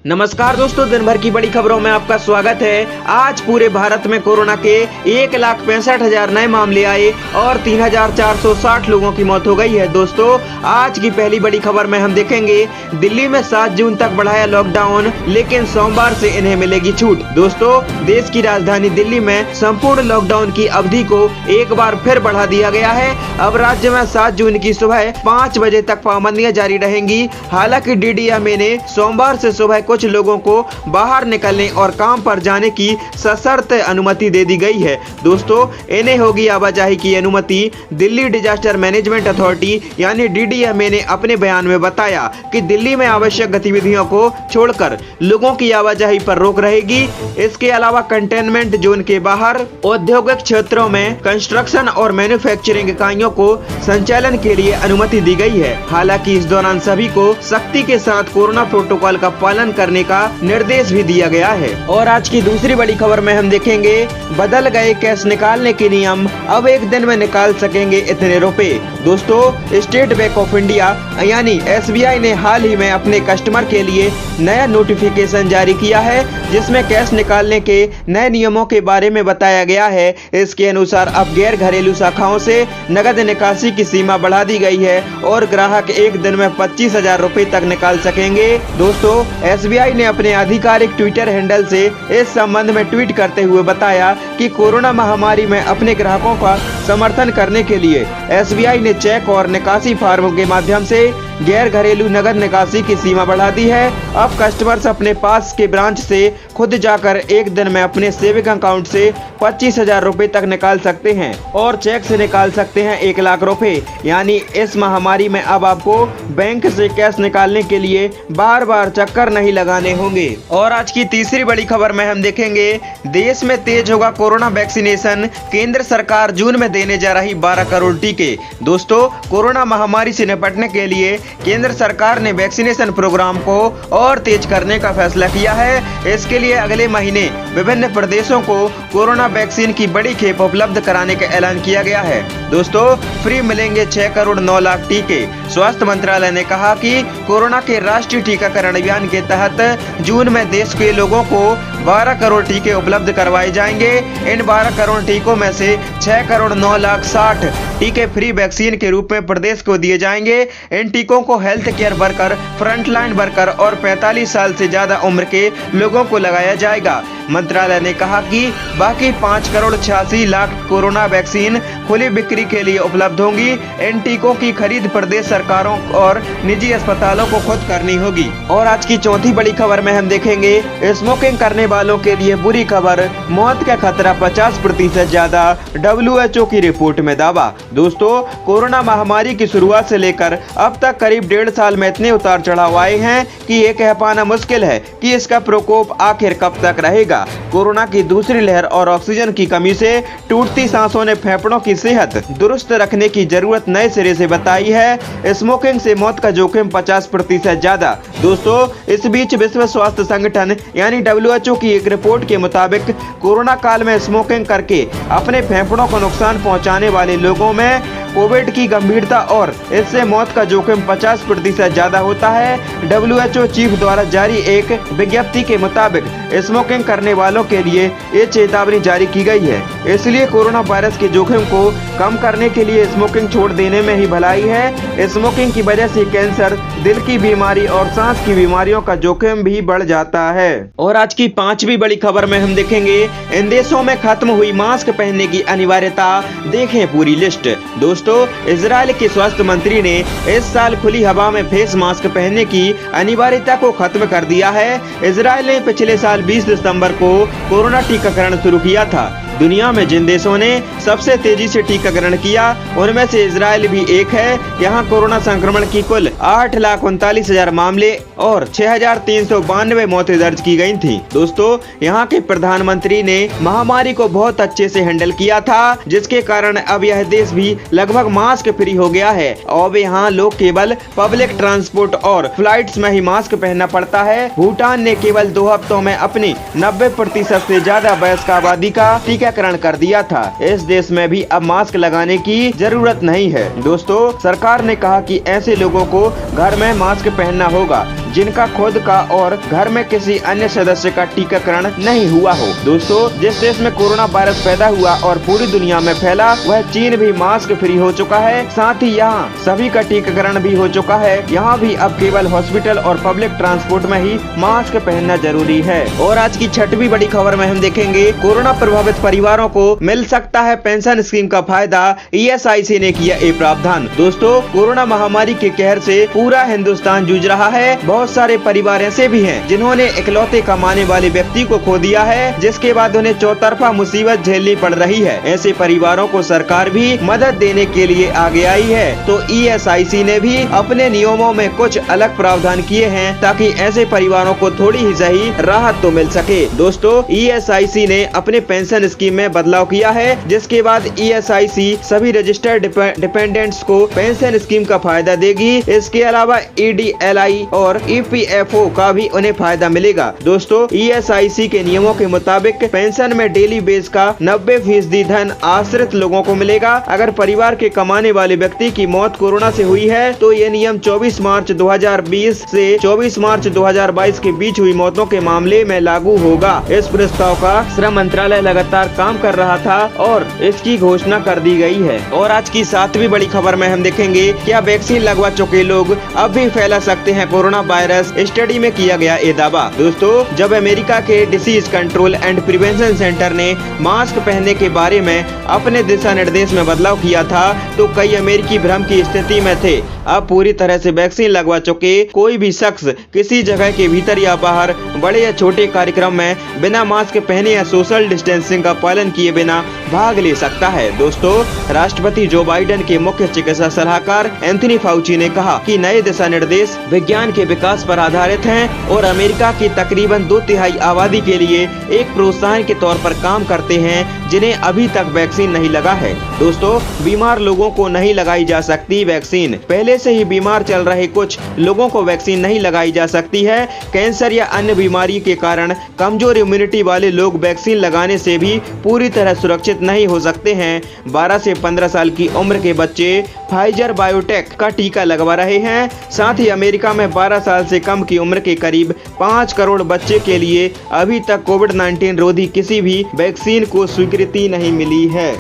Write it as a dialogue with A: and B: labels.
A: नमस्कार दोस्तों, दिन भर की बड़ी खबरों में आपका स्वागत है। आज पूरे भारत में कोरोना के 1,65,000 नए मामले आए और 3,460 लोगों की मौत हो गई है। दोस्तों, आज की पहली बड़ी खबर में हम देखेंगे दिल्ली में 7 जून तक बढ़ाया लॉकडाउन, लेकिन सोमवार से इन्हें मिलेगी छूट। दोस्तों, देश की राजधानी दिल्ली में संपूर्ण लॉकडाउन की अवधि को एक बार फिर बढ़ा दिया गया है। अब राज्य में 7 जून की सुबह 5 बजे तक पाबंदियां जारी रहेंगी। हालांकि डीडीएमए ने सोमवार से सुबह कुछ लोगों को बाहर निकलने और काम पर जाने की सशर्त अनुमति दे दी गई है। दोस्तों, इन्हें होगी आवाजाही की अनुमति। दिल्ली डिजास्टर मैनेजमेंट अथॉरिटी यानी डीडीएमए ने अपने बयान में बताया कि दिल्ली में आवश्यक गतिविधियों को छोड़कर लोगों की आवाजाही पर रोक रहेगी। इसके अलावा कंटेनमेंट जोन के बाहर औद्योगिक क्षेत्रों में कंस्ट्रक्शन और मैन्युफैक्चरिंग इकाइयों को संचालन के लिए अनुमति दी गई है। हालांकि इस दौरान सभी को सख्ती के साथ कोरोना प्रोटोकॉल का पालन करने का निर्देश भी दिया गया है। और आज की दूसरी बड़ी खबर में हम देखेंगे बदल गए कैश निकालने के नियम, अब एक दिन में निकाल सकेंगे इतने रुपए। दोस्तों, स्टेट बैंक ऑफ इंडिया यानी एसबीआई ने हाल ही में अपने कस्टमर के लिए नया नोटिफिकेशन जारी किया है, जिसमें कैश निकालने के नए नियमों के बारे में बताया गया है। इसके अनुसार अब गैर घरेलू शाखाओं से नगद निकासी की सीमा बढ़ा दी गई है और ग्राहक एक दिन में 25,000 रुपए तक निकाल सकेंगे। दोस्तों, एसबीआई ने अपने आधिकारिक ट्विटर हैंडल से इस संबंध में ट्वीट करते हुए बताया कि कोरोना महामारी में अपने ग्राहकों का समर्थन करने के लिए एसबीआई ने चेक और निकासी फॉर्म के माध्यम से गैर घरेलू नगद निकासी की सीमा बढ़ा दी है। अब कस्टमर्स अपने पास के ब्रांच से खुद जाकर एक दिन में अपने सेविंग अकाउंट से 25,000 रुपए तक निकाल सकते हैं और चेक से निकाल सकते हैं 1 लाख रुपए। यानी इस महामारी में अब आपको बैंक से कैश निकालने के लिए बार बार चक्कर नहीं लगाने होंगे। और आज की तीसरी बड़ी खबर में हम देखेंगे देश में तेज होगा कोरोना वैक्सीनेशन, केंद्र सरकार जून में देने जा रही 12 करोड़ टीके। दोस्तों, कोरोना महामारी से निपटने के लिए केंद्र सरकार ने वैक्सीनेशन प्रोग्राम को और तेज करने का फैसला किया है। इसके लिए अगले महीने विभिन्न प्रदेशों को कोरोना वैक्सीन की बड़ी खेप उपलब्ध कराने का ऐलान किया गया है। दोस्तों, फ्री मिलेंगे 6 करोड़ 9 लाख टीके। स्वास्थ्य मंत्रालय ने कहा कि कोरोना के राष्ट्रीय टीकाकरण अभियान के तहत जून में देश के लोगों को 12 करोड़ टीके उपलब्ध करवाए जाएंगे। इन 12 करोड़ टीकों में से 6 करोड़ 9 लाख 60 टीके फ्री वैक्सीन के रूप में प्रदेश को दिए जाएंगे। इन टीकों को health care worker, frontline worker और 45 साल से ज्यादा उम्र के लोगों को लगाया जाएगा। मंत्रालय ने कहा कि बाकी 5 करोड़ 86 लाख कोरोना वैक्सीन खुली बिक्री के लिए उपलब्ध होंगी। इन टीकों की खरीद प्रदेश सरकारों और निजी अस्पतालों को खुद करनी होगी। और आज की चौथी बड़ी खबर में हम देखेंगे स्मोकिंग करने वालों के लिए बुरी खबर, मौत का खतरा 50% ज्यादा, WHO की रिपोर्ट में दावा। दोस्तों, कोरोना महामारी की शुरुआत से लेकर अब तक करीब 1.5 साल में इतने उतार चढ़ाव आए हैं कि ये कह पाना मुश्किल है कि इसका प्रकोप आखिर कब तक रहेगा। कोरोना की दूसरी लहर और ऑक्सीजन की कमी से टूटती सांसों ने फेफड़ों की सेहत दुरुस्त रखने की जरूरत नए सिरे से बताई है। स्मोकिंग से मौत का जोखिम 50% ज्यादा। दोस्तों, इस बीच विश्व स्वास्थ्य संगठन यानी WHO की एक रिपोर्ट के मुताबिक कोरोना काल में स्मोकिंग करके अपने फेफड़ों को नुकसान पहुंचाने वाले लोगों में कोविड की गंभीरता और इससे मौत का जोखिम 50% ज्यादा होता है। WHO चीफ द्वारा जारी एक विज्ञप्ति के मुताबिक स्मोकिंग करने वालों के लिए ये चेतावनी जारी की गई है। इसलिए कोरोना वायरस के जोखिम को कम करने के लिए स्मोकिंग छोड़ देने में ही भलाई है। स्मोकिंग की वजह से कैंसर, दिल की बीमारी और सांस की बीमारियों का जोखिम भी बढ़ जाता है। और आज की 5वीं बड़ी खबर में हम देखेंगे इन देशों में खत्म हुई मास्क पहनने की अनिवार्यता, देखें पूरी लिस्ट। दोस्तों, इजराइल के स्वास्थ्य मंत्री ने इस साल खुली हवा में फेस मास्क पहनने की अनिवार्यता को खत्म कर दिया है। इजराइल ने पिछले साल 20 दिसंबर को कोरोना टीकाकरण शुरू किया था। दुनिया में जिन देशों ने सबसे तेजी से टीकाकरण किया उनमें से इजराइल भी एक है। यहाँ कोरोना संक्रमण की कुल 8,39,000 मामले और 6,392 मौतें दर्ज की गई थी। दोस्तों, यहाँ के प्रधानमंत्री ने महामारी को बहुत अच्छे से हैंडल किया था, जिसके कारण अब यह देश भी लगभग मास्क फ्री हो गया है। अब यहाँ लोग केवल पब्लिक ट्रांसपोर्ट और फ्लाइट्स में ही मास्क पहनना पड़ता है। भूटान ने केवल 2 हफ्तों में अपनी 90% से ज्यादा वयस्क आबादी का टीका टीकाकरण कर दिया था। इस देश में भी अब मास्क लगाने की जरूरत नहीं है। दोस्तों, सरकार ने कहा कि ऐसे लोगों को घर में मास्क पहनना होगा जिनका खुद का और घर में किसी अन्य सदस्य का टीकाकरण नहीं हुआ हो। दोस्तों, जिस देश में कोरोना वायरस पैदा हुआ और पूरी दुनिया में फैला, वह चीन भी मास्क फ्री हो चुका है। साथ ही यहाँ सभी का टीकाकरण भी हो चुका है। यहाँ भी अब केवल हॉस्पिटल और पब्लिक ट्रांसपोर्ट में ही मास्क पहनना जरूरी है। और आज की छठवीं बड़ी खबर में हम देखेंगे, कोरोना प्रभावित परिवारों को मिल सकता है पेंशन स्कीम का फायदा, ESIC ने किया ये प्रावधान। दोस्तों, कोरोना महामारी के कहर से पूरा हिंदुस्तान जूझ रहा है। बहुत सारे परिवार ऐसे भी हैं जिन्होंने इकलौते कमाने वाले व्यक्ति को खो दिया है, जिसके बाद उन्हें चौतरफा मुसीबत झेलनी पड़ रही है। ऐसे परिवारों को सरकार भी मदद देने के लिए आगे आई है। तो ESIC ने भी अपने नियमों में कुछ अलग प्रावधान किए हैं ताकि ऐसे परिवारों को थोड़ी ही सही राहत तो मिल सके। दोस्तों, ESIC ने अपने पेंशन स्कीम में बदलाव किया है, जिसके बाद ESIC सभी रजिस्टर्ड डिपेंडेंट्स को पेंशन स्कीम का फायदा देगी। इसके अलावा EDLI और EPFO का भी उन्हें फायदा मिलेगा। दोस्तों, ESIC के नियमों के मुताबिक पेंशन में डेली बेस का 90% धन आश्रित लोगों को मिलेगा। अगर परिवार के कमाने वाले व्यक्ति की मौत कोरोना से हुई है तो ये नियम 24 मार्च 2020 से 24 मार्च 2022 के बीच हुई मौतों के मामले में लागू होगा। इस प्रस्ताव का श्रम मंत्रालय लगातार काम कर रहा था और इसकी घोषणा कर दी गई है। और आज की 7वीं बड़ी खबर में हम देखेंगे, क्या वैक्सीन लगवा चुके लोग अब भी फैला सकते हैं कोरोना वायरस, स्टडी में किया गया ये दावा। दोस्तों, जब अमेरिका के disease control and prevention centre ने मास्क पहनने के बारे में अपने दिशा निर्देश में बदलाव किया था तो कई अमेरिकी भ्रम की स्थिति में थे। अब पूरी तरह से वैक्सीन लगवा चुके कोई भी शख्स किसी जगह के भीतर या बाहर बड़े या छोटे कार्यक्रम में बिना मास्क पहने या सोशल डिस्टेंसिंग का पालन किए बिना भाग ले सकता है। दोस्तों, राष्ट्रपति जो बाइडेन के मुख्य चिकित्सा सलाहकार एंथनी फाउची ने कहा कि नए दिशा निर्देश विज्ञान के विकास पर आधारित हैं और अमेरिका की तकरीबन 2/3 आबादी के लिए एक प्रोत्साहन के तौर पर काम करते हैं जिन्हें अभी तक वैक्सीन नहीं लगा है। दोस्तों, बीमार लोगों को नहीं लगाई जा सकती वैक्सीन। पहले से ही बीमार चल रहे कुछ लोगों को वैक्सीन नहीं लगाई जा सकती है। कैंसर या अन्य बीमारी के कारण कमजोर इम्यूनिटी वाले लोग वैक्सीन लगाने से भी पूरी तरह सुरक्षित नहीं हो सकते हैं। 12 से 15 साल की उम्र के बच्चे फाइजर बायोटेक का टीका लगवा रहे हैं। साथ ही अमेरिका में 12 साल से कम की उम्र के करीब 5 करोड़ बच्चे के लिए अभी तक कोविड-19 रोधी किसी भी वैक्सीन को स्वीकृति नहीं मिली है।